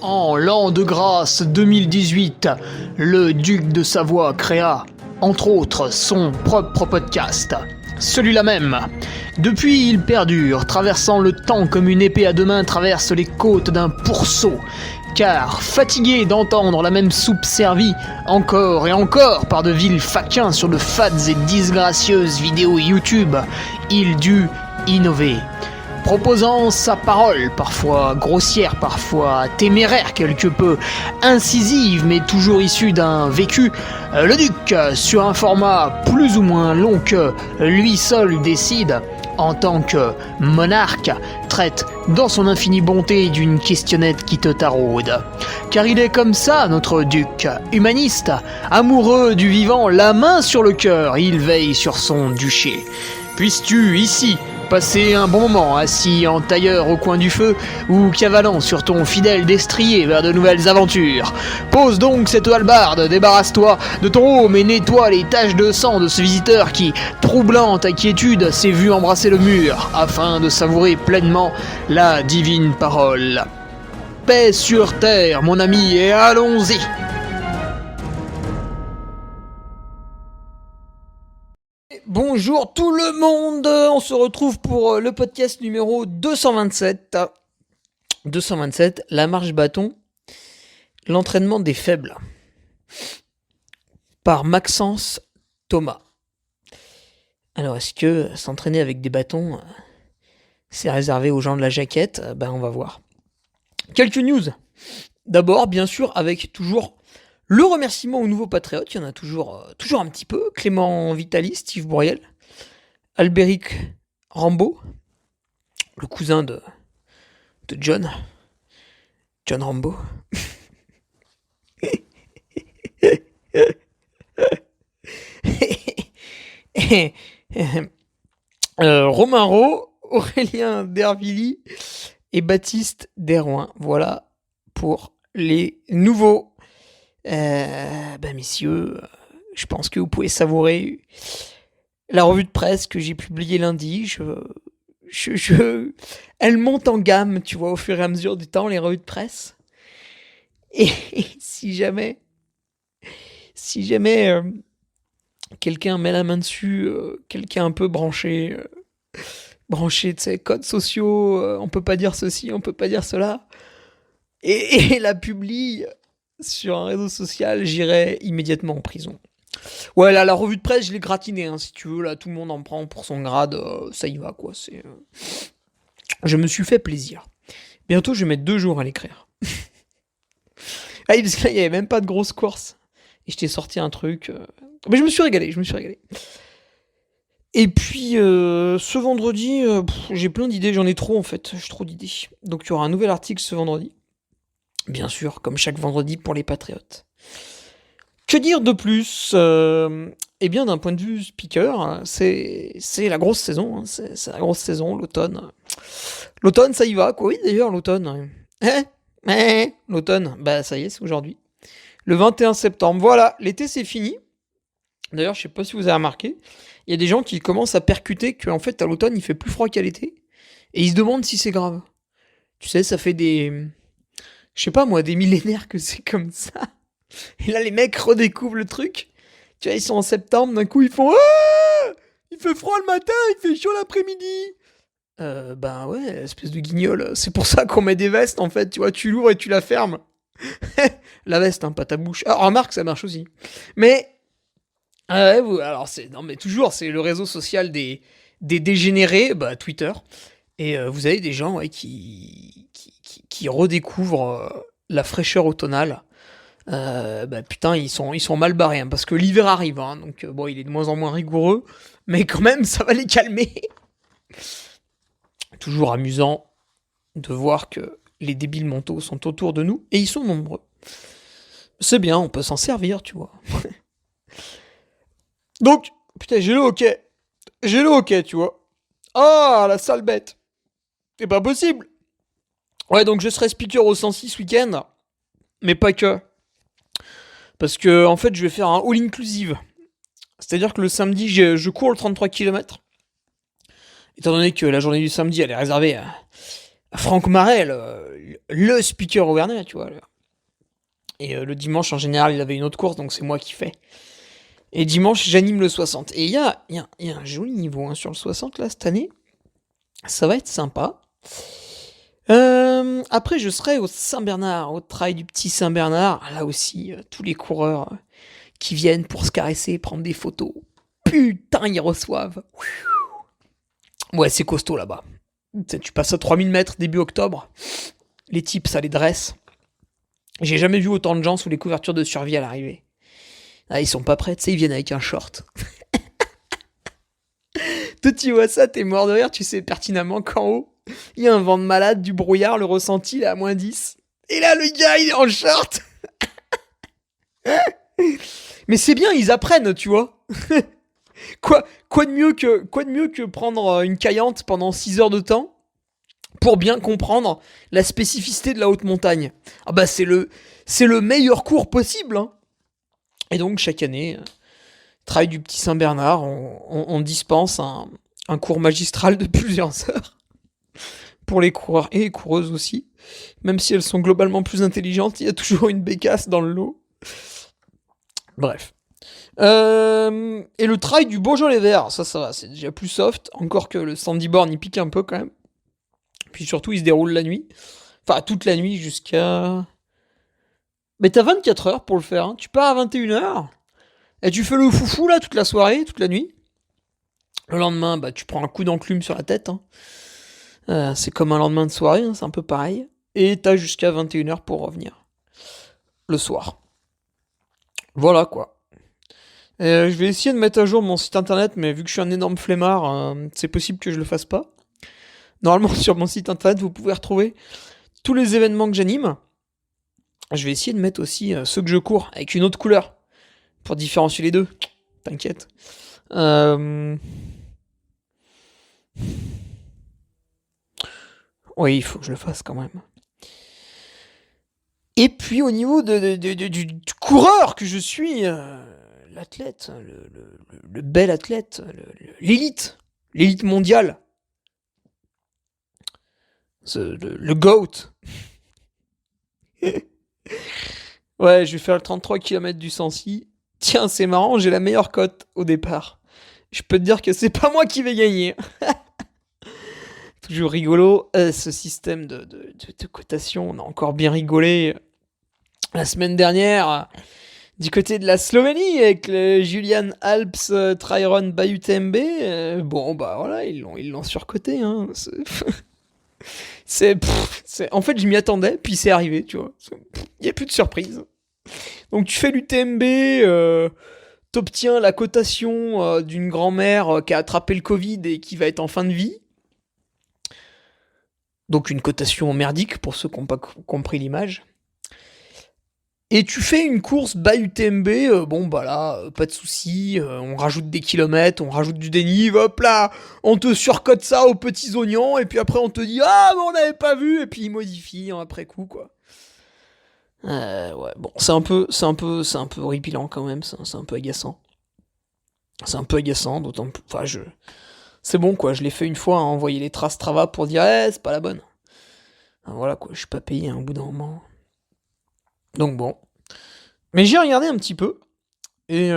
En l'an de grâce 2018, le duc de Savoie créa, entre autres, son propre podcast. Celui-là même. Depuis, il perdure, traversant le temps comme une épée à deux mains traverse les côtes d'un pourceau. Car, fatigué d'entendre la même soupe servie, encore et encore par de vils faquins sur de fades et disgracieuses vidéos YouTube, il dut innover. Proposant sa parole, parfois grossière, parfois téméraire quelque peu, incisive mais toujours issue d'un vécu, le duc, sur un format plus ou moins long que lui seul décide, en tant que monarque, traite dans son infinie bonté d'une questionnette qui te taraude. Car il est comme ça, notre duc, humaniste, amoureux du vivant, la main sur le cœur, il veille sur son duché. Puisses-tu, ici, passer un bon moment assis en tailleur au coin du feu ou cavalant sur ton fidèle destrier vers de nouvelles aventures. Pose donc cette hallebarde, débarrasse-toi de ton home et nettoie les taches de sang de ce visiteur qui, troublant ta quiétude, s'est vu embrasser le mur afin de savourer pleinement la divine parole. Paix sur terre, mon ami, et allons-y! Bonjour tout le monde, on se retrouve pour le podcast numéro 227. 227, la marche bâton, l'entraînement des faibles. Par Maxence Thomas. Alors, est-ce que s'entraîner avec des bâtons, c'est réservé aux gens de la jaquette ? Ben, on va voir. Quelques news. D'abord, bien sûr, avec toujours le remerciement aux nouveaux patriotes, il y en a toujours un petit peu. Clément Vitali, Steve Bouriel, Albéric Rambaud, le cousin de John Rambaud. Romain Rowe, Aurélien Dervilly et Baptiste Derouin. Voilà pour les nouveaux. Messieurs, je pense que vous pouvez savourer la revue de presse que j'ai publiée lundi. Elle monte en gamme, tu vois, au fur et à mesure du temps, les revues de presse. Et si jamais quelqu'un met la main dessus, quelqu'un un peu branché, tu sais, codes sociaux, on peut pas dire ceci, on peut pas dire cela, et la publie sur un réseau social, j'irai immédiatement en prison. Ouais, là, la revue de presse, je l'ai gratinée, hein, si tu veux. Là, tout le monde en prend pour son grade. Ça y va, quoi. Je me suis fait plaisir. Bientôt, je vais mettre 2 jours à l'écrire. Parce que là, il n'y avait même pas de grosse course. Et je t'ai sorti un truc. Mais je me suis régalé. Et puis, ce vendredi, j'ai plein d'idées. J'en ai trop, en fait. J'ai trop d'idées. Donc, il y aura un nouvel article ce vendredi. Bien sûr, comme chaque vendredi pour les patriotes. Que dire de plus ? Eh bien, d'un point de vue speaker, c'est la grosse saison. Hein, c'est la grosse saison, l'automne. L'automne, ça y va, quoi. Oui, d'ailleurs, l'automne. L'automne, bah ça y est, c'est aujourd'hui. Le 21 septembre. Voilà, l'été, c'est fini. D'ailleurs, je sais pas si vous avez remarqué, il y a des gens qui commencent à percuter qu'en fait, à l'automne, il fait plus froid qu'à l'été. Et ils se demandent si c'est grave. Tu sais, ça fait je sais pas moi, des millénaires que c'est comme ça. Et là, les mecs redécouvrent le truc. Tu vois, ils sont en septembre, d'un coup, ils font ah, il fait froid le matin, il fait chaud l'après-midi. Ben ouais, espèce de guignol. C'est pour ça qu'on met des vestes, en fait. Tu vois, tu l'ouvres et tu la fermes. La veste, hein, pas ta bouche. Alors, remarque, ça marche aussi. Mais, alors, non, mais toujours, c'est le réseau social des dégénérés, Twitter. Et vous avez des gens qui redécouvrent la fraîcheur automnale. Putain, ils sont mal barrés, hein, parce que l'hiver arrive, hein, donc il est de moins en moins rigoureux, mais quand même, ça va les calmer. Toujours amusant de voir que les débiles mentaux sont autour de nous, et ils sont nombreux. C'est bien, on peut s'en servir, tu vois. Donc, putain, j'ai le hockey, tu vois. Ah, la sale bête. C'est pas possible. Ouais, donc je serai speaker au 106 ce week-end, mais pas que. Parce que, en fait, je vais faire un all-inclusive. C'est-à-dire que le samedi, je cours le 33 km. Étant donné que la journée du samedi, elle est réservée à Franck Marel, le speaker Auvergnat, tu vois. Et le dimanche, en général, il avait une autre course, donc c'est moi qui fais. Et dimanche, j'anime le 60. Et il y a un joli niveau sur le 60, là, cette année. Ça va être sympa. Après, je serai au Saint-Bernard, au trail du petit Saint-Bernard. Là aussi, tous les coureurs qui viennent pour se caresser, prendre des photos. Putain, ils reçoivent. Ouais, c'est costaud là-bas. Tu passes à 3000 mètres début octobre. Les types, ça les dresse. J'ai jamais vu autant de gens sous les couvertures de survie à l'arrivée. Ah, ils sont pas prêts, tu sais, ils viennent avec un short. Toi, tu vois ça, t'es mort de rire, tu sais pertinemment qu'en haut, il y a un vent de malade, du brouillard, le ressenti, il est à -10. Et là, le gars, il est en short. Mais c'est bien, ils apprennent, tu vois. Quoi de mieux que prendre une caillante pendant 6 heures de temps pour bien comprendre la spécificité de la haute montagne. Ah bah c'est le meilleur cours possible. Hein. Et donc chaque année, travail du petit Saint-Bernard, on dispense un cours magistral de plusieurs heures pour les coureurs et les coureuses aussi. Même si elles sont globalement plus intelligentes, il y a toujours une bécasse dans le lot. Bref. Et le trail du Beaujolais vert, ça va, c'est déjà plus soft. Encore que le Sandyborn, il pique un peu quand même. Puis surtout, il se déroule la nuit. Enfin, toute la nuit jusqu'à... Mais t'as 24 heures pour le faire. Hein. Tu pars à 21h. Et tu fais le foufou, là, toute la soirée, toute la nuit. Le lendemain, bah, tu prends un coup d'enclume sur la tête. Hein. C'est comme un lendemain de soirée, hein, c'est un peu pareil. Et t'as jusqu'à 21h pour revenir. Le soir. Voilà, quoi. Je vais essayer de mettre à jour mon site internet, mais vu que je suis un énorme flemmard, c'est possible que je le fasse pas. Normalement, sur mon site internet, vous pouvez retrouver tous les événements que j'anime. Je vais essayer de mettre aussi ceux que je cours, avec une autre couleur, pour différencier les deux. T'inquiète. Oui, il faut que je le fasse quand même. Et puis au niveau du coureur que je suis, l'athlète, le bel athlète, l'élite mondiale, le GOAT. Ouais, je vais faire le 33 km du Sancy. Tiens, c'est marrant, j'ai la meilleure cote au départ. Je peux te dire que c'est pas moi qui vais gagner. Toujours rigolo, ce système de cotation. On a encore bien rigolé la semaine dernière du côté de la Slovénie avec le Julian Alps Tryrun by UTMB. Bon, bah voilà, ils l'ont surcoté. Hein. En fait, je m'y attendais, puis c'est arrivé, tu vois. Il n'y a plus de surprise. Donc tu fais l'UTMB, t'obtiens la cotation d'une grand-mère qui a attrapé le Covid et qui va être en fin de vie. Donc une cotation merdique pour ceux qui n'ont pas compris l'image. Et tu fais une course by UTMB, bon bah là, pas de soucis, on rajoute des kilomètres, on rajoute du dénive, hop là, on te surcote ça aux petits oignons, et puis après on te dit ah mais on n'avait pas vu, et puis ils modifient après coup quoi. Ouais, bon, c'est un peu horripilant quand même, c'est un peu agaçant. C'est un peu agaçant, d'autant plus, enfin c'est bon quoi, je l'ai fait une fois, envoyer les traces Strava pour dire c'est pas la bonne. Voilà quoi, je suis pas payé au bout d'un moment. Donc bon. Mais j'ai regardé un petit peu, et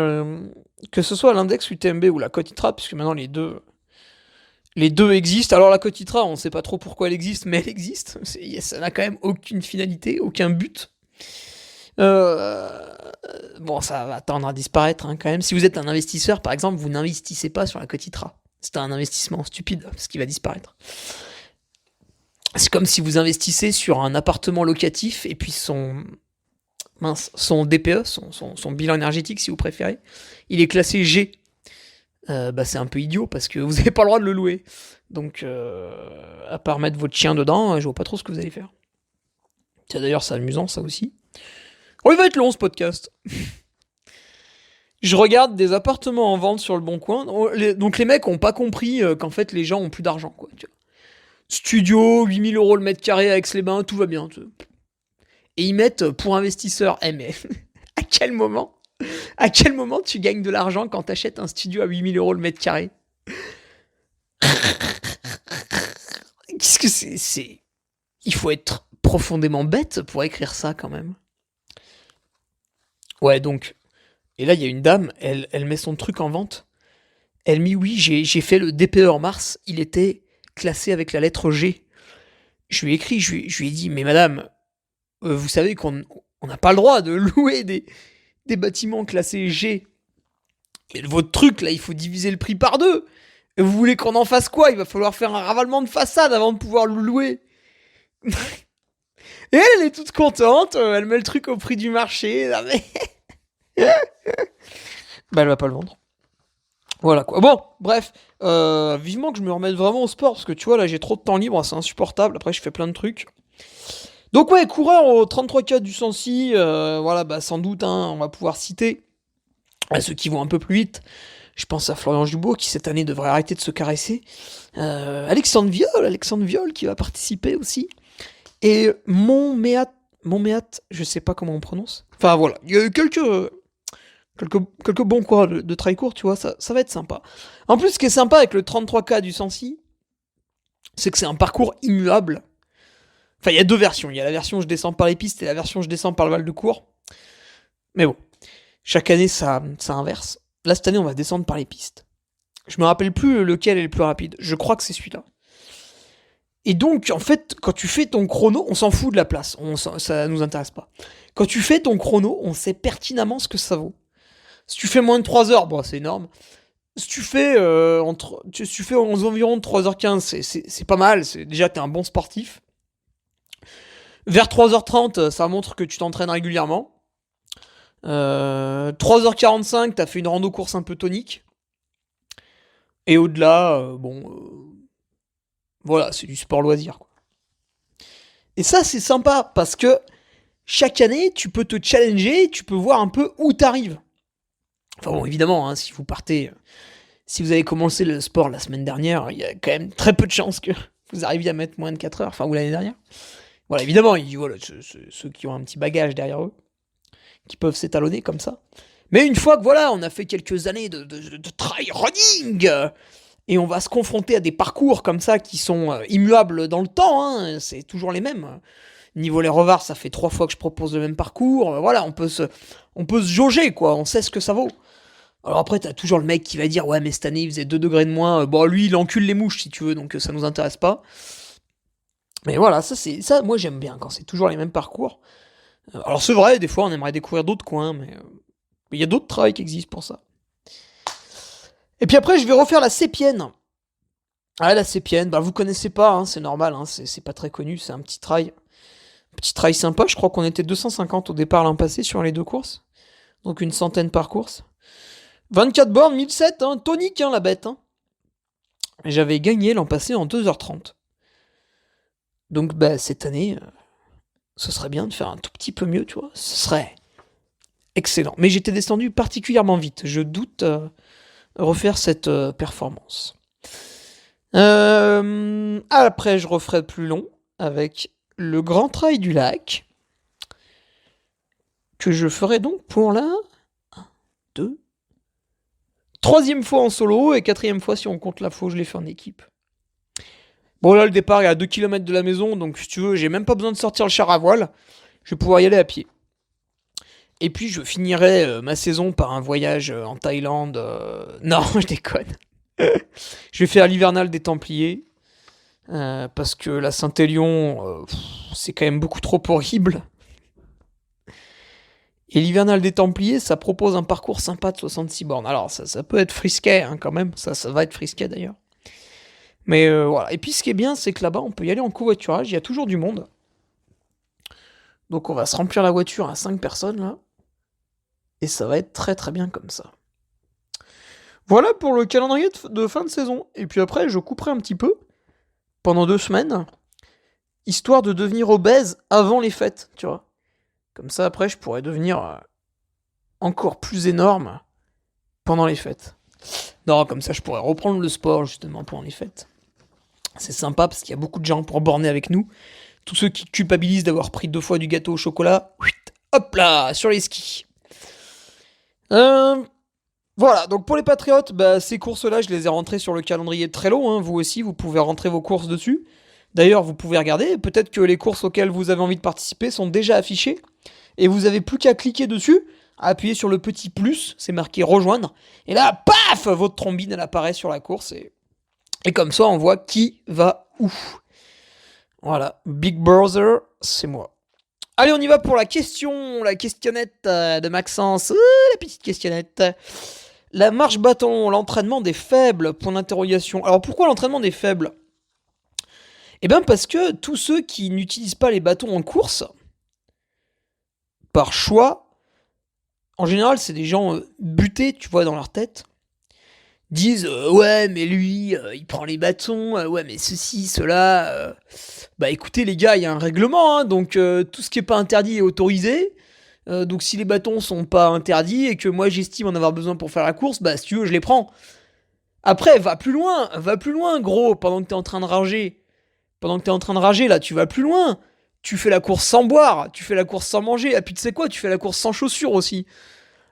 que ce soit l'index UTMB ou la cote ITRA, puisque maintenant les deux existent. Alors la cote ITRA, on sait pas trop pourquoi elle existe, mais elle existe. Ça n'a quand même aucune finalité, aucun but. Bon, ça va tendre à disparaître quand même. Si vous êtes un investisseur, par exemple, vous n'investissez pas sur la cote ITRA. C'est un investissement stupide, parce qu'il va disparaître. C'est comme si vous investissez sur un appartement locatif, et puis son DPE, son bilan énergétique si vous préférez, il est classé G. C'est un peu idiot parce que vous n'avez pas le droit de le louer. Donc, à part mettre votre chien dedans, je vois pas trop ce que vous allez faire. Tiens, d'ailleurs, c'est amusant ça aussi. Oh, il va être long ce podcast. Je regarde des appartements en vente sur le Bon Coin. Donc les mecs ont pas compris qu'en fait les gens ont plus d'argent. Quoi, tu vois. Studio, 8000 € le mètre carré à Aix-les-Bains, tout va bien. Tu vois. Et ils mettent pour investisseurs. Mais à quel moment tu gagnes de l'argent quand t'achètes un studio à 8000 € le mètre carré? Qu'est-ce que c'est Il faut être profondément bête pour écrire ça quand même. Ouais, donc. Et là, il y a une dame, elle met son truc en vente. Elle met oui, j'ai fait le DPE en mars, il était classé avec la lettre G. Je lui ai écrit, je lui ai dit, mais madame, vous savez qu'on n'a pas le droit de louer des bâtiments classés G. Et votre truc, là, il faut diviser le prix par deux. Et vous voulez qu'on en fasse quoi? Il va falloir faire un ravalement de façade avant de pouvoir le louer. Et elle est toute contente, elle met le truc au prix du marché. Là, mais... bah, elle va pas le vendre. Voilà quoi. Bon, bref, vivement que je me remette vraiment au sport, parce que tu vois, là, j'ai trop de temps libre, c'est insupportable. Après, je fais plein de trucs. Donc, ouais, coureur au 33K du Sancy, voilà, bah, sans doute, hein, on va pouvoir citer à ceux qui vont un peu plus vite. Je pense à Florian Jubourg, qui cette année devrait arrêter de se caresser. Alexandre Viol, qui va participer aussi. Et Montméat, je sais pas comment on prononce. Enfin, voilà, il y a eu quelques bons coureurs de trail court, tu vois, ça va être sympa. En plus, ce qui est sympa avec le 33K du Sancy, c'est que c'est un parcours immuable. Enfin, il y a deux versions. Il y a la version où je descends par les pistes et la version où je descends par le Val de Cour. Mais bon, chaque année, ça inverse. Là, cette année, on va descendre par les pistes. Je me rappelle plus lequel est le plus rapide. Je crois que c'est celui-là. Et donc, en fait, quand tu fais ton chrono, on s'en fout de la place. Ça nous intéresse pas. Quand tu fais ton chrono, on sait pertinemment ce que ça vaut. Si tu fais moins de 3 heures, bon, c'est énorme. Si tu fais, aux environs de 3h15, c'est pas mal. Déjà, t'es un bon sportif. Vers 3h30, ça montre que tu t'entraînes régulièrement. 3h45, t'as fait une rando course un peu tonique. Et au-delà, voilà, c'est du sport loisir, quoi. Et ça, c'est sympa, parce que chaque année, tu peux te challenger, tu peux voir un peu où t'arrives. Enfin bon, évidemment, hein, si vous avez commencé le sport la semaine dernière, il y a quand même très peu de chances que vous arriviez à mettre moins de 4 heures, enfin, ou l'année dernière. Voilà, évidemment, voilà, ceux qui ont un petit bagage derrière eux, qui peuvent s'étalonner comme ça. Mais une fois que voilà, on a fait quelques années de trail running, et on va se confronter à des parcours comme ça qui sont immuables dans le temps, hein, c'est toujours les mêmes. Niveau les revards, ça fait 3 fois que je propose le même parcours. Voilà, on peut se jauger, quoi. On sait ce que ça vaut. Alors après, t'as toujours le mec qui va dire, ouais, mais cette année, il faisait 2 degrés de moins. Bon, lui, il encule les mouches, si tu veux, donc ça nous intéresse pas. Mais voilà, ça, moi, j'aime bien quand c'est toujours les mêmes parcours. Alors c'est vrai, des fois, on aimerait découvrir d'autres coins, mais il y a d'autres trails qui existent pour ça. Et puis après, je vais refaire la Sépienne. Ah, la Sépienne, bah vous connaissez pas, hein, c'est normal, hein, c'est pas très connu, c'est un petit trail. Petit trail sympa, je crois qu'on était 250 au départ l'an passé sur les deux courses. Donc une centaine par course. 24 bornes, 1007, hein, tonique, hein, la bête. Hein. J'avais gagné l'an passé en 2h30. Donc bah, cette année, ce serait bien de faire un tout petit peu mieux, tu vois. Ce serait excellent. Mais j'étais descendu particulièrement vite. Je doute refaire cette performance. Après, je referai plus long avec le Grand Trail du Lac, que je ferai donc pour la 1, 2, 3e fois en solo et 4e fois si on compte la fois où je l'ai fait en équipe. Bon là le départ est à 2 km de la maison, donc si tu veux, j'ai même pas besoin de sortir le char à voile, je vais pouvoir y aller à pied. Et puis je finirai ma saison par un voyage en Thaïlande. Non, je déconne. Je vais faire l'hivernal des Templiers. Parce que la Saint-Élion, c'est quand même beaucoup trop horrible. Et l'hivernal des Templiers, ça propose un parcours sympa de 66 bornes. Alors, ça peut être frisquet, hein, quand même. Ça va être frisquet, d'ailleurs. Mais voilà. Et puis, ce qui est bien, c'est que là-bas, on peut y aller en covoiturage. Il y a toujours du monde. Donc, on va se remplir la voiture à 5 personnes, là. Et ça va être très, très bien comme ça. Voilà pour le calendrier de fin de saison. Et puis après, je couperai un petit peu pendant 2 semaines, histoire de devenir obèse avant les fêtes, tu vois. Comme ça, après, je pourrais devenir encore plus énorme pendant les fêtes. Non, comme ça, je pourrais reprendre le sport, justement, pendant les fêtes. C'est sympa, parce qu'il y a beaucoup de gens pour borner avec nous. Tous ceux qui culpabilisent d'avoir pris 2 fois du gâteau au chocolat, hop là, sur les skis. Voilà, donc pour les patriotes, bah, ces courses-là, je les ai rentrées sur le calendrier de Trello. Hein. Vous aussi, vous pouvez rentrer vos courses dessus. D'ailleurs, vous pouvez regarder, peut-être que les courses auxquelles vous avez envie de participer sont déjà affichées, et vous avez plus qu'à cliquer dessus, à appuyer sur le petit plus, c'est marqué rejoindre, et là, paf, votre trombine elle apparaît sur la course, et comme ça on voit qui va où. Voilà, Big Brother, c'est moi. Allez, on y va pour la questionnette de Maxence. La petite questionnette. La marche bâton, l'entraînement des faibles, point d'interrogation. Alors pourquoi l'entraînement des faibles? Eh bien parce que tous ceux qui n'utilisent pas les bâtons en course, par choix, en général c'est des gens butés, tu vois, dans leur tête, disent ouais mais lui il prend les bâtons, ouais mais ceci, cela... Bah écoutez les gars, il y a un règlement, hein, donc tout ce qui est pas interdit est autorisé. Donc si les bâtons sont pas interdits et que moi j'estime en avoir besoin pour faire la course, bah si tu veux je les prends. Après va plus loin gros, pendant que t'es en train de rager. Pendant que t'es en train de rager là, tu vas plus loin. Tu fais la course sans boire, tu fais la course sans manger, et puis tu sais quoi, tu fais la course sans chaussures aussi.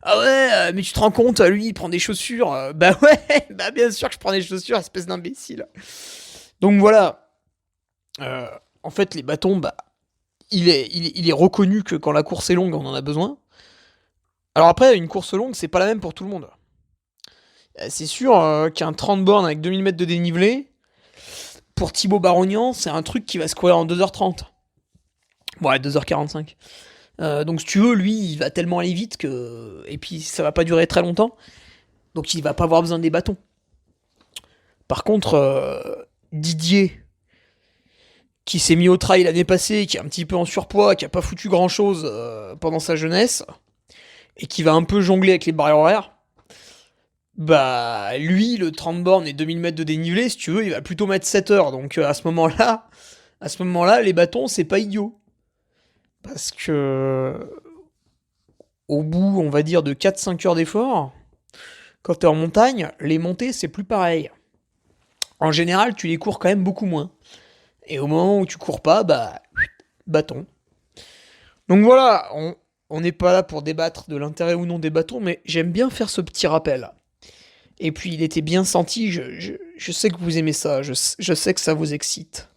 Ah ouais, mais tu te rends compte, lui il prend des chaussures. Bah ouais, bah bien sûr que je prends des chaussures, espèce d'imbécile. Donc voilà. En fait les bâtons, bah il est reconnu que quand la course est longue, on en a besoin. Alors après, une course longue, c'est pas la même pour tout le monde. C'est sûr qu'un 30 bornes avec 2000 mètres de dénivelé, pour Thibaut Barognan, c'est un truc qui va se courir en 2h30. Ouais, 2h45. Donc si tu veux, lui, il va tellement aller vite que... Et puis ça va pas durer très longtemps. Donc il va pas avoir besoin des bâtons. Par contre, Didier, qui s'est mis au trail l'année passée, qui est un petit peu en surpoids, qui a pas foutu grand chose pendant sa jeunesse, et qui va un peu jongler avec les barrières horaires, bah lui, le 30 bornes et 2000 mètres de dénivelé, si tu veux, il va plutôt mettre 7 heures. Donc à ce moment-là, les bâtons, c'est pas idiot. Parce que au bout, on va dire, de 4-5 heures d'effort, quand t'es en montagne, les montées, c'est plus pareil. En général, tu les cours quand même beaucoup moins. Et au moment où tu cours pas, bah, bâton. Donc voilà, on n'est pas là pour débattre de l'intérêt ou non des bâtons, mais j'aime bien faire ce petit rappel. Et puis il était bien senti, je sais que vous aimez ça, je sais que ça vous excite.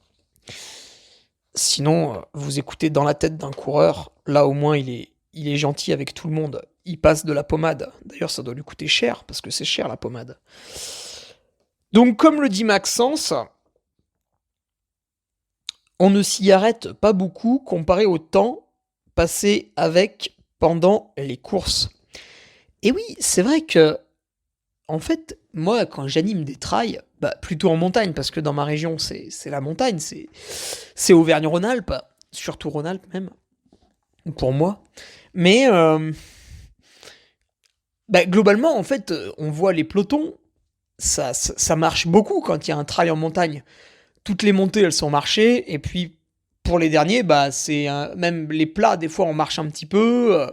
Sinon, vous écoutez Dans la tête d'un coureur, là au moins il est gentil avec tout le monde. Il passe de la pommade. D'ailleurs, ça doit lui coûter cher, parce que c'est cher la pommade. Donc comme le dit Maxence, on ne s'y arrête pas beaucoup comparé au temps passé avec pendant les courses. Et oui, c'est vrai que, en fait, moi, quand j'anime des trails, bah, plutôt en montagne, parce que dans ma région, c'est la montagne, c'est Auvergne-Rhône-Alpes, surtout Rhône-Alpes même, pour moi. Mais, bah, globalement, en fait, on voit les pelotons, ça marche beaucoup quand il y a un trail en montagne. Toutes les montées, elles sont marchées, et puis pour les derniers, bah, c'est même les plats, des fois, on marche un petit peu.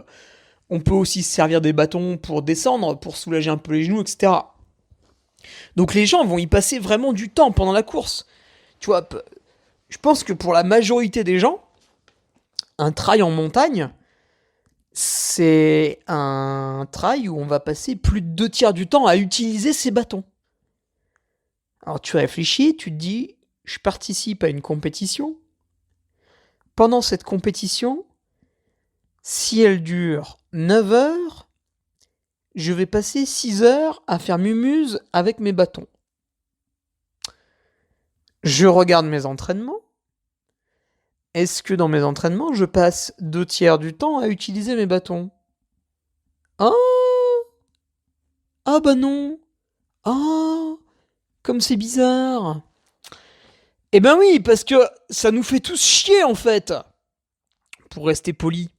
On peut aussi se servir des bâtons pour descendre, pour soulager un peu les genoux, etc. Donc les gens vont y passer vraiment du temps pendant la course. Tu vois, je pense que pour la majorité des gens, un trail en montagne, c'est un trail où on va passer plus de 2 tiers du temps à utiliser ces bâtons. Alors tu réfléchis, tu te dis, je participe à une compétition. Pendant cette compétition, si elle dure 9 heures, je vais passer 6 heures à faire mumuse avec mes bâtons. Je regarde mes entraînements. Est-ce que dans mes entraînements, je passe 2 tiers du temps à utiliser mes bâtons? Ah, ah bah non. Ah, comme c'est bizarre. Eh ben oui, parce que ça nous fait tous chier en fait. Pour rester poli.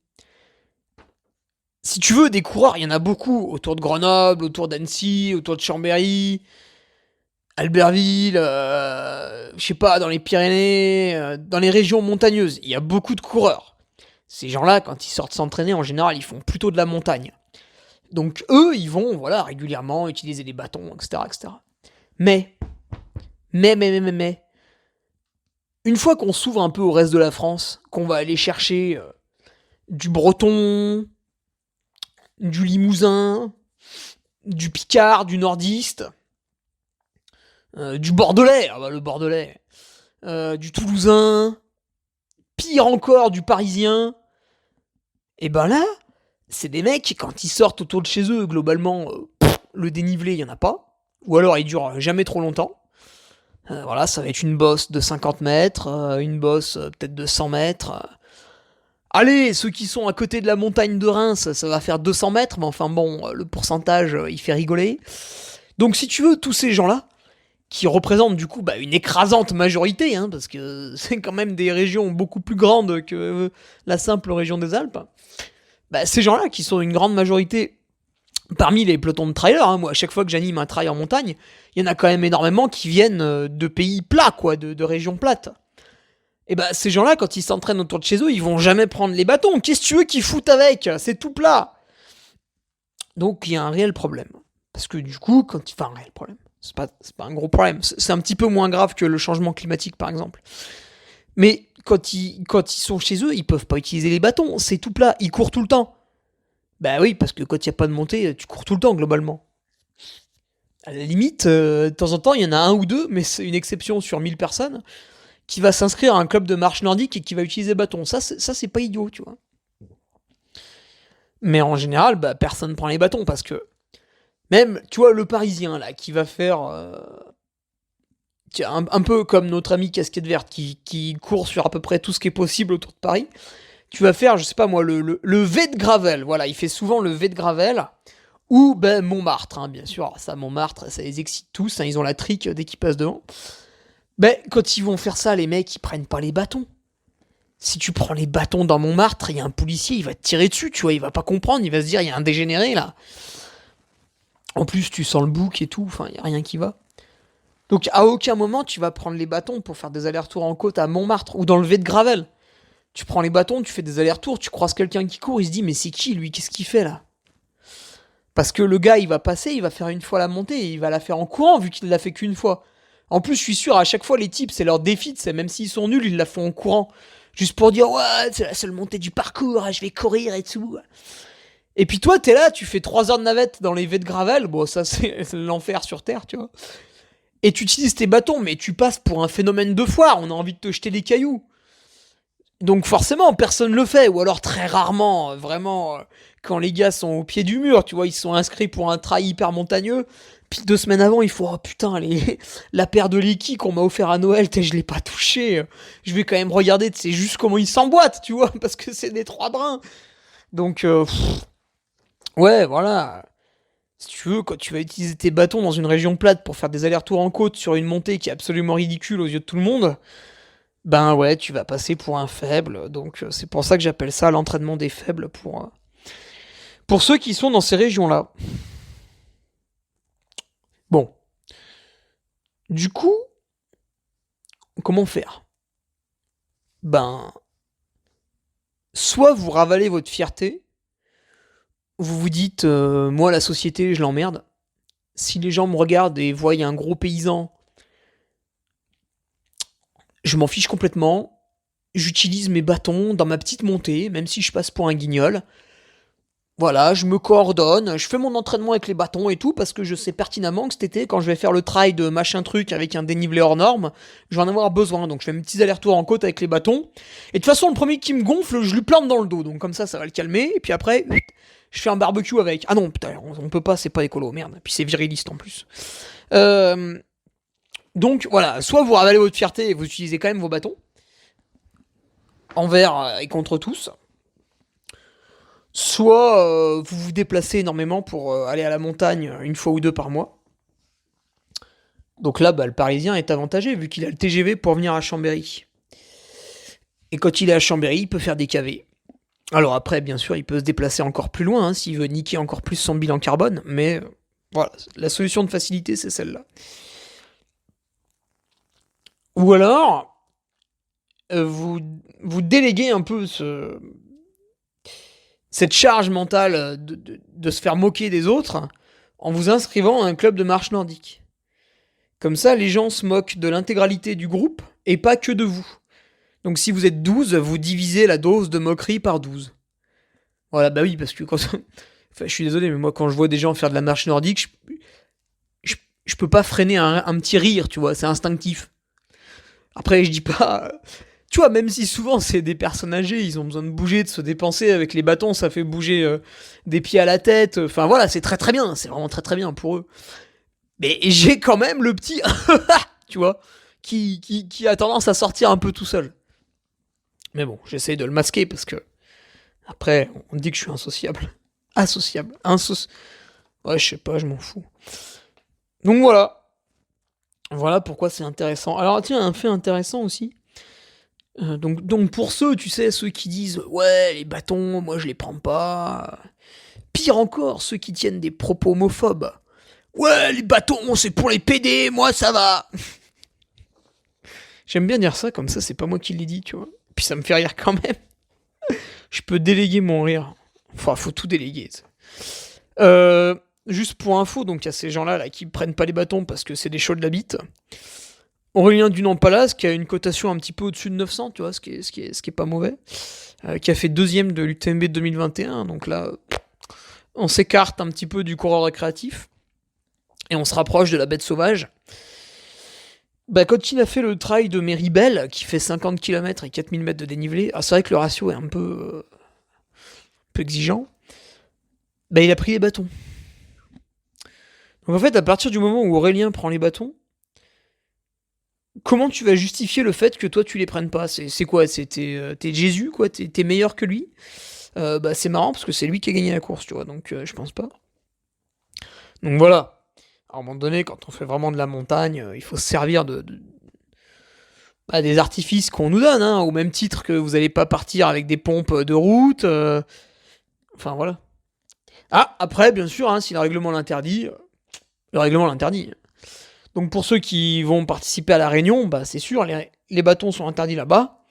Si tu veux, des coureurs, il y en a beaucoup. Autour de Grenoble, autour d'Annecy, autour de Chambéry, Albertville, je sais pas, dans les Pyrénées, dans les régions montagneuses. Il y a beaucoup de coureurs. Ces gens-là, quand ils sortent s'entraîner, en général, ils font plutôt de la montagne. Donc eux, ils vont, voilà, régulièrement utiliser des bâtons, etc., etc. Mais, une fois qu'on s'ouvre un peu au reste de la France, qu'on va aller chercher du breton, du limousin, du picard, du nordiste, du bordelais, ah bah le bordelais, du Toulousain, pire encore du Parisien. Et ben là, c'est des mecs, quand ils sortent autour de chez eux, globalement, le dénivelé, il y en a pas. Ou alors il dure jamais trop longtemps. Voilà, ça va être une bosse de 50 mètres, une bosse peut-être de 100 mètres. Allez, ceux qui sont à côté de la montagne de Reims, ça va faire 200 mètres, mais enfin bon, le pourcentage, il fait rigoler. Donc si tu veux, tous ces gens-là, qui représentent du coup une écrasante majorité, hein, parce que c'est quand même des régions beaucoup plus grandes que la simple région des Alpes, ces gens-là qui sont une grande majorité parmi les pelotons de trailers, hein, moi à chaque fois que j'anime un trail en montagne, il y en a quand même énormément qui viennent de pays plats, quoi, de régions plates. Et ces gens-là, quand ils s'entraînent autour de chez eux, ils vont jamais prendre les bâtons. Qu'est-ce que tu veux qu'ils foutent avec ? C'est tout plat. Donc il y a un réel problème. Parce que du coup, un réel problème. C'est pas un gros problème. C'est un petit peu moins grave que le changement climatique, par exemple. Mais quand ils sont chez eux, ils peuvent pas utiliser les bâtons. C'est tout plat. Ils courent tout le temps. Bah oui, parce que quand il n'y a pas de montée, tu cours tout le temps, globalement. À la limite, de temps en temps, il y en a un ou deux, mais c'est une exception sur 1000 personnes, qui va s'inscrire à un club de marche nordique et qui va utiliser bâton. Ça, c'est pas idiot, tu vois. Mais en général, personne ne prend les bâtons, parce que même, tu vois, le Parisien, là, qui va faire... un peu comme notre ami Casquette Verte, qui court sur à peu près tout ce qui est possible autour de Paris, tu vas faire, je sais pas moi, le V de Gravel. Voilà, il fait souvent le V de Gravel. Ou Montmartre, hein, bien sûr. Ça, Montmartre, ça les excite tous. Hein, ils ont la trique dès qu'ils passent devant. Quand ils vont faire ça, les mecs, ils prennent pas les bâtons. Si tu prends les bâtons dans Montmartre, il y a un policier, il va te tirer dessus, tu vois. Il va pas comprendre, il va se dire, il y a un dégénéré, là. En plus, tu sens le bouc et tout. Enfin, il y a rien qui va. Donc, à aucun moment, tu vas prendre les bâtons pour faire des allers-retours en côte à Montmartre. Ou dans le V de Gravel. Tu prends les bâtons, tu fais des allers-retours, tu croises quelqu'un qui court, il se dit mais c'est qui lui, qu'est-ce qu'il fait là ? Parce que le gars il va passer, il va faire une fois la montée, et il va la faire en courant vu qu'il l'a fait qu'une fois. En plus je suis sûr à chaque fois les types c'est leur défi, c'est même s'ils sont nuls ils la font en courant. Juste pour dire ouais c'est la seule montée du parcours, je vais courir et tout. Et puis toi t'es là, tu fais 3 heures de navette dans les V de Gravel, bon ça c'est l'enfer sur terre tu vois. Et tu utilises tes bâtons mais tu passes pour un phénomène de foire, on a envie de te jeter des cailloux. Donc forcément, personne le fait, ou alors très rarement, vraiment, quand les gars sont au pied du mur, tu vois, ils sont inscrits pour un trail hyper montagneux, puis 2 semaines avant, il faut, oh putain, la paire de Lecky qu'on m'a offert à Noël, je l'ai pas touché, je vais quand même regarder, c'est juste comment ils s'emboîtent, tu vois, parce que c'est des 3 brins. Donc, ouais, voilà. Si tu veux, quand tu vas utiliser tes bâtons dans une région plate pour faire des allers-retours en côte sur une montée qui est absolument ridicule aux yeux de tout le monde, ouais, tu vas passer pour un faible. Donc c'est pour ça que j'appelle ça l'entraînement des faibles pour ceux qui sont dans ces régions-là. Bon. Du coup, comment faire ? Soit vous ravalez votre fierté, vous vous dites, moi la société, je l'emmerde. Si les gens me regardent et voient un gros paysan, je m'en fiche complètement. J'utilise mes bâtons dans ma petite montée, même si je passe pour un guignol. Voilà, je me coordonne, je fais mon entraînement avec les bâtons et tout, parce que je sais pertinemment que cet été, quand je vais faire le trail de machin truc avec un dénivelé hors norme, je vais en avoir besoin. Donc je fais mes petits allers-retours en côte avec les bâtons. Et de toute façon, le premier qui me gonfle, je lui plante dans le dos. Donc comme ça va le calmer. Et puis après, je fais un barbecue avec. Ah non, putain, on peut pas, c'est pas écolo, merde. Puis c'est viriliste en plus. Donc voilà, soit vous ravalez votre fierté et vous utilisez quand même vos bâtons. Envers et contre tous. Soit vous vous déplacez énormément pour aller à la montagne une fois ou deux par mois. Donc là, le Parisien est avantagé vu qu'il a le TGV pour venir à Chambéry. Et quand il est à Chambéry, il peut faire des KV. Alors après, bien sûr, il peut se déplacer encore plus loin s'il veut niquer encore plus son bilan carbone. Mais voilà, la solution de facilité, c'est celle-là. Ou alors, vous déléguez un peu cette charge mentale de se faire moquer des autres en vous inscrivant à un club de marche nordique. Comme ça, les gens se moquent de l'intégralité du groupe et pas que de vous. Donc si vous êtes 12, vous divisez la dose de moquerie par 12. Voilà, oui, parce que je suis désolé, mais moi quand je vois des gens faire de la marche nordique, je peux pas freiner un petit rire, tu vois, c'est instinctif. Après, je dis pas... Tu vois, même si souvent c'est des personnes âgées, ils ont besoin de bouger, de se dépenser, avec les bâtons, ça fait bouger des pieds à la tête. Enfin voilà, c'est très très bien, c'est vraiment très très bien pour eux. Mais j'ai quand même le petit, tu vois, qui a tendance à sortir un peu tout seul. Mais bon, j'essaye de le masquer parce que après, on dit que je suis insociable. Associable. Ouais, je sais pas, je m'en fous. Donc voilà. Voilà pourquoi c'est intéressant. Alors tiens, un fait intéressant aussi. Donc pour ceux, tu sais, ceux qui disent ouais, les bâtons, moi je les prends pas. Pire encore, ceux qui tiennent des propos homophobes. Ouais, les bâtons, c'est pour les PD, moi ça va. J'aime bien dire ça, comme ça c'est pas moi qui l'ai dit, tu vois. Puis ça me fait rire quand même. Je peux déléguer mon rire. Enfin, faut tout déléguer. Juste pour info, donc il y a ces gens-là là, qui prennent pas les bâtons parce que c'est des chauds de la bite. Aurélien Dunant-Pallas, qui a une cotation un petit peu au-dessus de 900, tu vois, ce qui est pas mauvais, qui a fait deuxième de l'UTMB 2021, donc là, on s'écarte un petit peu du coureur récréatif, et on se rapproche de la bête sauvage. Bah, quand il a fait le trail de Méribel, qui fait 50 km et 4000 mètres de dénivelé, c'est vrai que le ratio est un peu exigeant, bah, il a pris les bâtons. Donc en fait, à partir du moment où Aurélien prend les bâtons, comment tu vas justifier le fait que toi tu les prennes pas? C'est quoi? T'es Jésus, quoi? T'es meilleur que lui? Bah c'est marrant parce que c'est lui qui a gagné la course, tu vois, donc je pense pas. Donc voilà. À un moment donné, quand on fait vraiment de la montagne, il faut se servir des artifices qu'on nous donne, hein, au même titre que vous allez pas partir avec des pompes de route. Enfin voilà. Ah, après, bien sûr, hein, si le règlement l'interdit, le règlement l'interdit. Donc pour ceux qui vont participer à la réunion, bah c'est sûr, les bâtons sont interdits là-bas.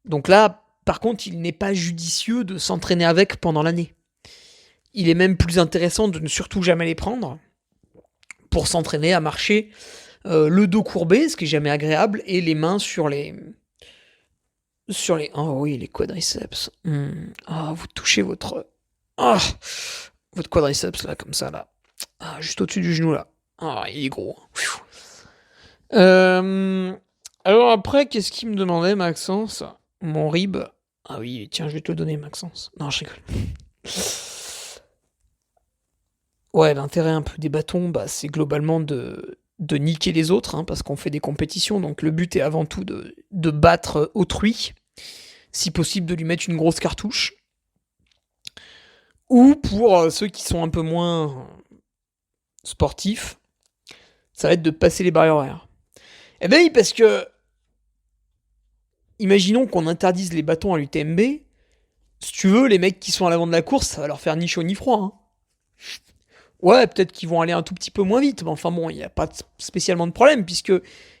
Donc là, par contre, il n'est pas judicieux de s'entraîner avec pendant l'année. Il est même plus intéressant de ne surtout jamais les prendre pour s'entraîner à marcher le dos courbé, ce qui est jamais agréable, et les mains sur les... Oh oui, les quadriceps. Vous touchez votre quadriceps là, comme ça, là. Juste au-dessus du genou, là. Il est gros. Alors après, qu'est-ce qu'il me demandait, Maxence? Mon rib. Ah oui, tiens, je vais te le donner, Maxence. Non, je rigole. Ouais, l'intérêt un peu des bâtons, bah, c'est globalement de niquer les autres, hein, parce qu'on fait des compétitions, donc le but est avant tout de battre autrui, si possible de lui mettre une grosse cartouche. Ou pour ceux qui sont un peu moins sportifs, ça va être de passer les barrières horaires. Eh ben oui, parce que imaginons qu'on interdise les bâtons à l'UTMB. Si tu veux, les mecs qui sont à l'avant de la course, ça va leur faire ni chaud ni froid. Hein. Ouais, peut-être qu'ils vont aller un tout petit peu moins vite, mais enfin bon, il n'y a pas spécialement de problème, puisque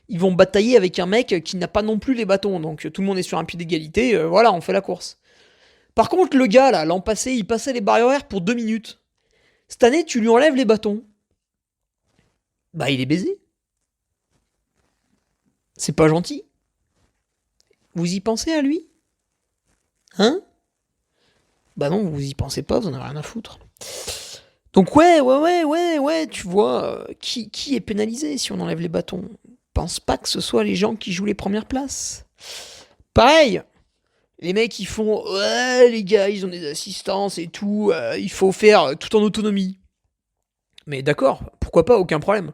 ils vont batailler avec un mec qui n'a pas non plus les bâtons, donc tout le monde est sur un pied d'égalité, voilà, on fait la course. Par contre, le gars, là, l'an passé, il passait les barrières horaires pour 2 minutes. Cette année, tu lui enlèves les bâtons. Bah, il est baisé. C'est pas gentil. Vous y pensez à lui? Hein? Bah non, vous y pensez pas, vous en avez rien à foutre. Donc ouais, tu vois, qui est pénalisé si on enlève les bâtons? Pense pas que ce soit les gens qui jouent les premières places. Pareil, les mecs ils font, ouais les gars, ils ont des assistances et tout, il faut faire tout en autonomie. Mais d'accord, pourquoi pas, aucun problème.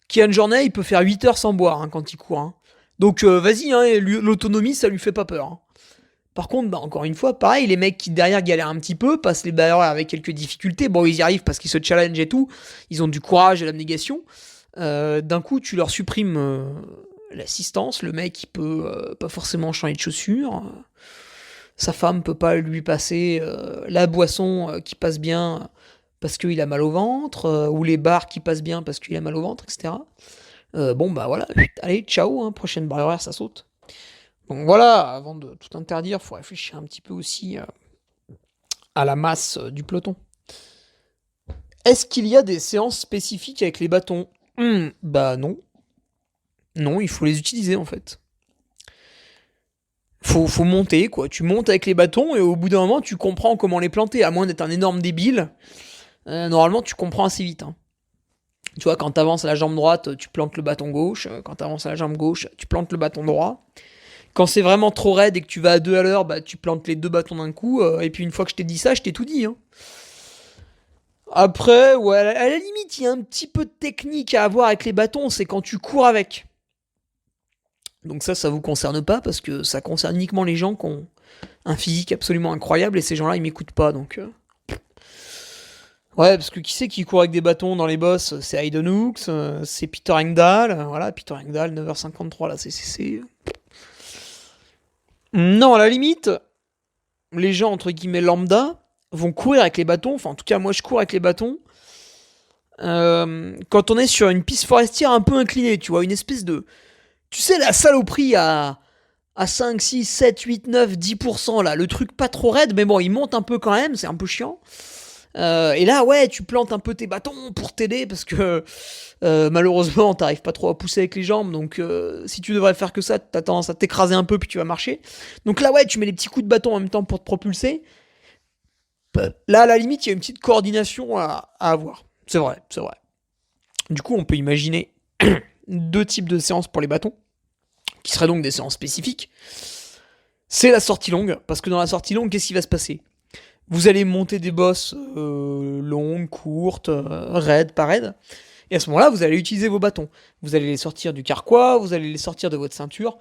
Kian Jornet, il peut faire 8 heures sans boire hein, quand il court. Hein. Donc vas-y, hein, l'autonomie ça lui fait pas peur. Hein. Par contre, bah, encore une fois, pareil, les mecs qui derrière galèrent un petit peu, passent les barrières avec quelques difficultés, bon ils y arrivent parce qu'ils se challengent et tout, ils ont du courage et l'abnégation, d'un coup tu leur supprimes l'assistance, le mec il peut pas forcément changer de chaussures, sa femme peut pas lui passer la boisson qui passe bien parce qu'il a mal au ventre, ou les bars qui passent bien parce qu'il a mal au ventre, etc. Bon bah voilà, allez, ciao, hein, prochaine barrière horaire, ça saute. Donc voilà, avant de tout interdire, il faut réfléchir un petit peu aussi à la masse du peloton. Est-ce qu'il y a des séances spécifiques avec les bâtons? Bah non. Non, il faut les utiliser en fait. Faut monter, quoi. Tu montes avec les bâtons et au bout d'un moment, tu comprends comment les planter. À moins d'être un énorme débile, normalement, tu comprends assez vite. Hein. Tu vois, quand t'avances à la jambe droite, tu plantes le bâton gauche. Quand t'avances à la jambe gauche, tu plantes le bâton droit. Quand c'est vraiment trop raide et que tu vas à 2 à l'heure, bah tu plantes les deux bâtons d'un coup. Et puis une fois que je t'ai dit ça, je t'ai tout dit. Hein. Après, ouais, à la limite, il y a un petit peu de technique à avoir avec les bâtons, c'est quand tu cours avec. Donc ça vous concerne pas parce que ça concerne uniquement les gens qui ont un physique absolument incroyable et ces gens-là, ils m'écoutent pas. Donc ouais, parce que qui c'est qui court avec des bâtons dans les bosses? C'est Hayden Hooks, c'est Peter Engdahl. Voilà, Peter Engdahl, 9h53 la CCC. Non, à la limite, les gens entre guillemets lambda vont courir avec les bâtons. Enfin, en tout cas, moi, je cours avec les bâtons. Quand on est sur une piste forestière un peu inclinée, tu vois, une espèce de... Tu sais, la saloperie à 5, 6, 7, 8, 9, 10%, là, le truc pas trop raide, mais bon, il monte un peu quand même, c'est un peu chiant. Et là, ouais, tu plantes un peu tes bâtons pour t'aider, parce que malheureusement, t'arrives pas trop à pousser avec les jambes, donc si tu devrais faire que ça, t'as tendance à t'écraser un peu, puis tu vas marcher. Donc là, ouais, tu mets des petits coups de bâton en même temps pour te propulser. Là, à la limite, il y a une petite coordination à avoir. C'est vrai, c'est vrai. Du coup, on peut imaginer deux types de séances pour les bâtons, qui seraient donc des séances spécifiques. C'est la sortie longue, parce que dans la sortie longue, qu'est-ce qui va se passer? Vous allez monter des bosses longues, courtes, raides, pas raides. Et à ce moment-là, vous allez utiliser vos bâtons. Vous allez les sortir du carquois, vous allez les sortir de votre ceinture.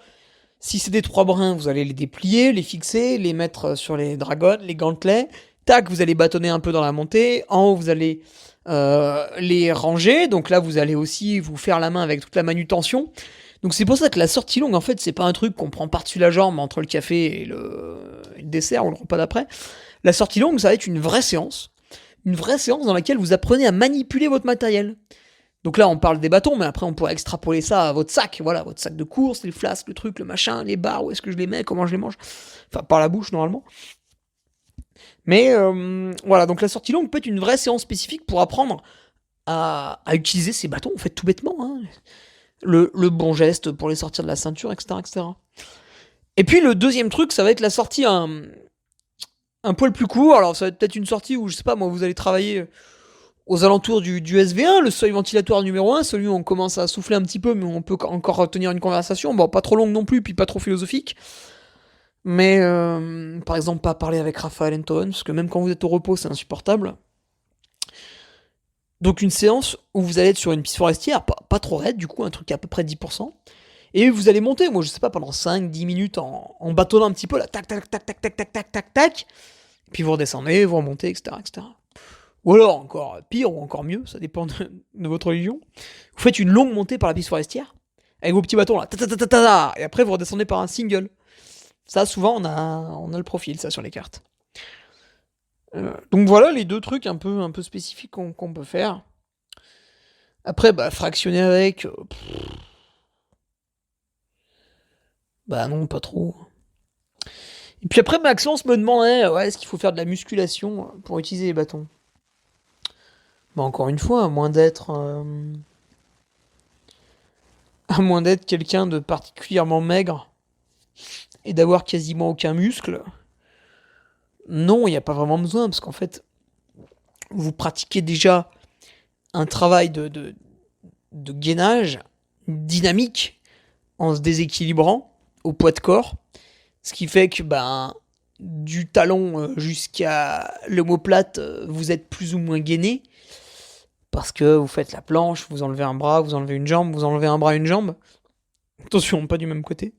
Si c'est des 3 brins, vous allez les déplier, les fixer, les mettre sur les dragons, les gantelets. Tac, vous allez bâtonner un peu dans la montée. En haut, vous allez les ranger. Donc là, vous allez aussi vous faire la main avec toute la manutention. Donc c'est pour ça que la sortie longue, en fait, c'est pas un truc qu'on prend par-dessus la jambe entre le café et le dessert ou le repas d'après. La sortie longue, ça va être une vraie séance. Une vraie séance dans laquelle vous apprenez à manipuler votre matériel. Donc là, on parle des bâtons, mais après, on pourrait extrapoler ça à votre sac. Voilà, votre sac de course, les flasques, le truc, le machin, les barres, où est-ce que je les mets, comment je les mange. Enfin, par la bouche, normalement. Mais voilà, donc la sortie longue peut être une vraie séance spécifique pour apprendre à utiliser ces bâtons, en fait, tout bêtement. Hein. Le bon geste pour les sortir de la ceinture, etc., etc. Et puis, le deuxième truc, ça va être la sortie un poil plus court. Alors, ça va être peut-être une sortie où, je sais pas, moi, vous allez travailler aux alentours du SV1, le seuil ventilatoire numéro 1, celui où on commence à souffler un petit peu, mais on peut encore tenir une conversation. Bon, pas trop longue non plus, puis pas trop philosophique. Mais, par exemple, pas parler avec Raphaël Enthoven, parce que même quand vous êtes au repos, c'est insupportable. Donc, une séance où vous allez être sur une piste forestière, pas trop raide, du coup, un truc à peu près 10%. Et vous allez monter, moi, je sais pas, pendant 5-10 minutes en bâtonnant un petit peu, là, tac, tac, tac, tac, tac, tac, tac, tac, tac. Puis vous redescendez, vous remontez, etc., etc. Ou alors, encore pire ou encore mieux, ça dépend de votre religion. Vous faites une longue montée par la piste forestière, avec vos petits bâtons là, et après vous redescendez par un single. Ça, souvent, on a le profil, ça, sur les cartes. Donc voilà les deux trucs un peu spécifiques qu'on peut faire. Après, bah, fractionner avec. Bah non, pas trop. Et puis après, Maxence me demandait, ouais, est-ce qu'il faut faire de la musculation pour utiliser les bâtons? Bah encore une fois, à moins d'être quelqu'un de particulièrement maigre et d'avoir quasiment aucun muscle, non, il n'y a pas vraiment besoin, parce qu'en fait, vous pratiquez déjà un travail de gainage dynamique en se déséquilibrant au poids de corps, ce qui fait que du talon jusqu'à l'omoplate, vous êtes plus ou moins gainé, parce que vous faites la planche, vous enlevez un bras, vous enlevez une jambe, vous enlevez un bras, une jambe. Attention, pas du même côté.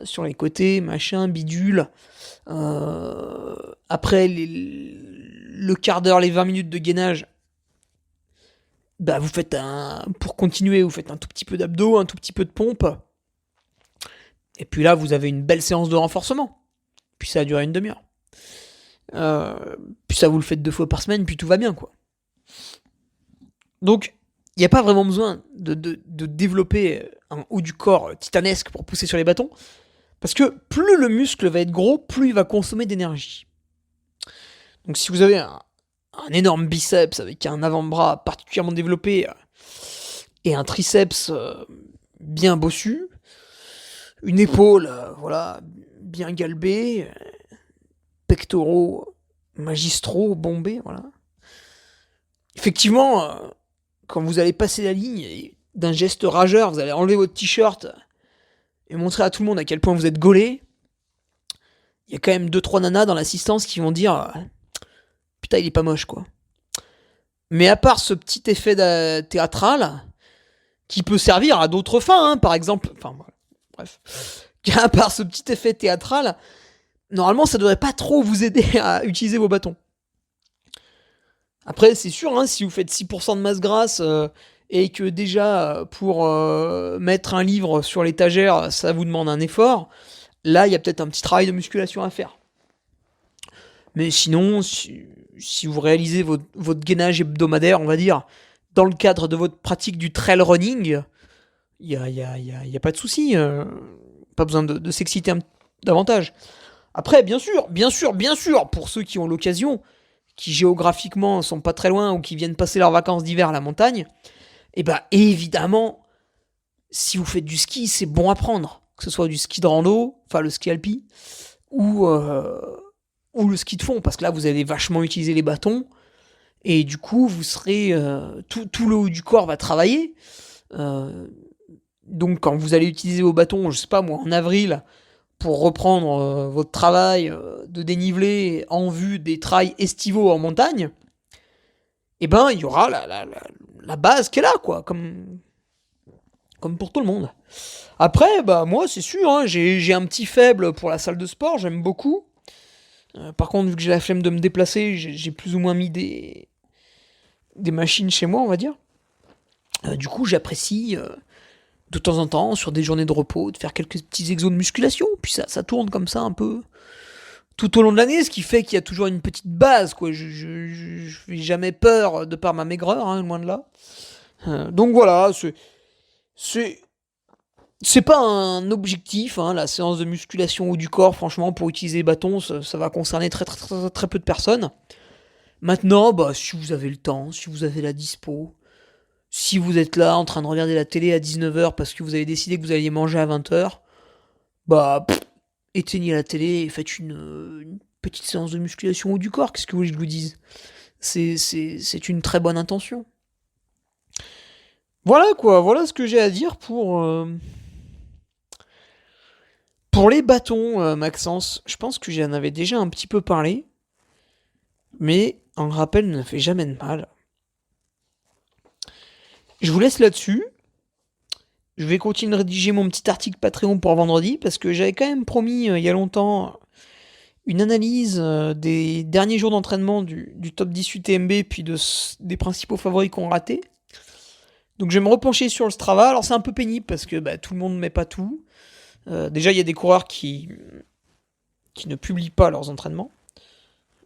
Sur les côtés, machin, bidule. Après le quart d'heure, les 20 minutes de gainage, bah vous faites pour continuer, vous faites un tout petit peu d'abdos, un tout petit peu de pompe. Et puis là, vous avez une belle séance de renforcement. Puis ça a duré une demi-heure. Puis ça, vous le faites 2 fois par semaine, puis tout va bien, quoi. Donc, il n'y a pas vraiment besoin de développer un haut du corps titanesque pour pousser sur les bâtons. Parce que plus le muscle va être gros, plus il va consommer d'énergie. Donc si vous avez un énorme biceps avec un avant-bras particulièrement développé et un triceps bien bossu, une épaule voilà, bien galbée, pectoraux magistraux bombés, voilà. Effectivement, quand vous allez passer la ligne, et d'un geste rageur, vous allez enlever votre t-shirt et montrer à tout le monde à quel point vous êtes gaulé, il y a quand même 2-3 nanas dans l'assistance qui vont dire « Putain, il est pas moche, quoi ». Mais à part ce petit effet théâtral, qui peut servir à d'autres fins, hein, par exemple... Enfin, bref. À part ce petit effet théâtral, normalement, ça devrait pas trop vous aider à utiliser vos bâtons. Après, c'est sûr, hein, si vous faites 6% de masse grasse et que déjà, pour mettre un livre sur l'étagère, ça vous demande un effort, là, il y a peut-être un petit travail de musculation à faire. Mais sinon, si vous réalisez votre gainage hebdomadaire, on va dire, dans le cadre de votre pratique du trail running, il y a pas de souci. Pas besoin de s'exciter davantage. Après, bien sûr, pour ceux qui ont l'occasion, qui géographiquement sont pas très loin ou qui viennent passer leurs vacances d'hiver à la montagne, et bah évidemment, si vous faites du ski, c'est bon à prendre. Que ce soit du ski de rando, enfin le ski alpi, ou le ski de fond, parce que là vous allez vachement utiliser les bâtons, et du coup vous serez... tout le haut du corps va travailler. Donc quand vous allez utiliser vos bâtons, je sais pas moi, en avril, pour reprendre votre travail de dénivelé en vue des trails estivaux en montagne, eh ben il y aura la base qui est là, quoi, comme pour tout le monde. Après, bah moi c'est sûr, hein, j'ai un petit faible pour la salle de sport, j'aime beaucoup. Par contre, vu que j'ai la flemme de me déplacer, j'ai plus ou moins mis des machines chez moi, on va dire. Du coup, j'apprécie de temps en temps, sur des journées de repos, de faire quelques petits exos de musculation, puis ça tourne comme ça un peu tout au long de l'année, ce qui fait qu'il y a toujours une petite base, quoi. Je fais jamais peur de par ma maigreur, hein, loin de là. Donc voilà, c'est pas un objectif, hein, la séance de musculation haut du corps, franchement, pour utiliser les bâtons, ça va concerner très, très, très, très peu de personnes. Maintenant, bah, si vous avez le temps, si vous avez la dispo, si vous êtes là en train de regarder la télé à 19h parce que vous avez décidé que vous alliez manger à 20h, bah, éteignez la télé et faites une petite séance de musculation haut du corps, qu'est-ce que vous voulez que je vous dise ? C'est une très bonne intention. Voilà quoi, voilà ce que j'ai à dire pour les bâtons, Maxence. Je pense que j'en avais déjà un petit peu parlé, mais un rappel ne fait jamais de mal. Je vous laisse là-dessus. Je vais continuer de rédiger mon petit article Patreon pour vendredi, parce que j'avais quand même promis il y a longtemps une analyse des derniers jours d'entraînement du top 10 UTMB, puis des principaux favoris qu'on raté. Donc je vais me repencher sur le Strava. Alors c'est un peu pénible parce que tout le monde ne met pas tout. Déjà il y a des coureurs qui ne publient pas leurs entraînements.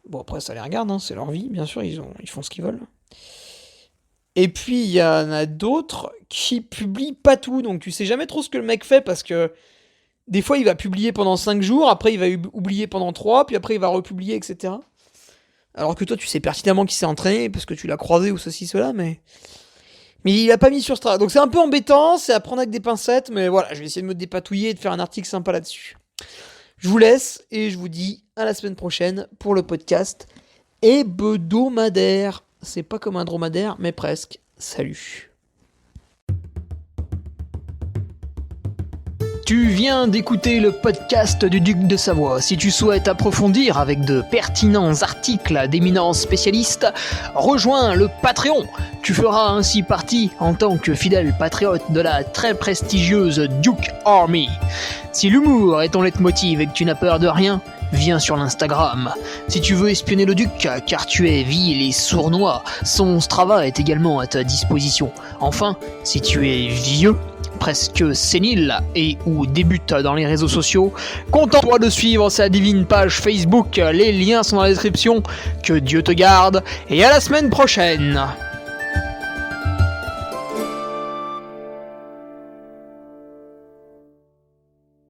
Bon après ça les regarde, hein, c'est leur vie, bien sûr, ils font ce qu'ils veulent. Et puis il y en a d'autres qui publient pas tout, donc tu sais jamais trop ce que le mec fait, parce que des fois il va publier pendant 5 jours, après il va oublier pendant 3, puis après il va republier, etc. Alors que toi tu sais pertinemment qu'il s'est entraîné, parce que tu l'as croisé ou ceci, cela, mais il a pas mis sur Strava. Donc c'est un peu embêtant, c'est à prendre avec des pincettes, mais voilà, je vais essayer de me dépatouiller et de faire un article sympa là-dessus. Je vous laisse et je vous dis à la semaine prochaine pour le podcast hebdomadaire. C'est pas comme un dromadaire, mais presque. Salut. Tu viens d'écouter le podcast du Duc de Savoie. Si tu souhaites approfondir avec de pertinents articles d'éminents spécialistes, rejoins le Patreon. Tu feras ainsi partie, en tant que fidèle patriote, de la très prestigieuse Duke Army. Si l'humour est ton leitmotiv et que tu n'as peur de rien, viens sur l'Instagram. Si tu veux espionner le Duc, car tu es vil et sournois, son Strava est également à ta disposition. Enfin, si tu es vieux, presque sénile et ou débute dans les réseaux sociaux, contente-toi de suivre sa divine page Facebook, les liens sont dans la description. Que Dieu te garde et à la semaine prochaine.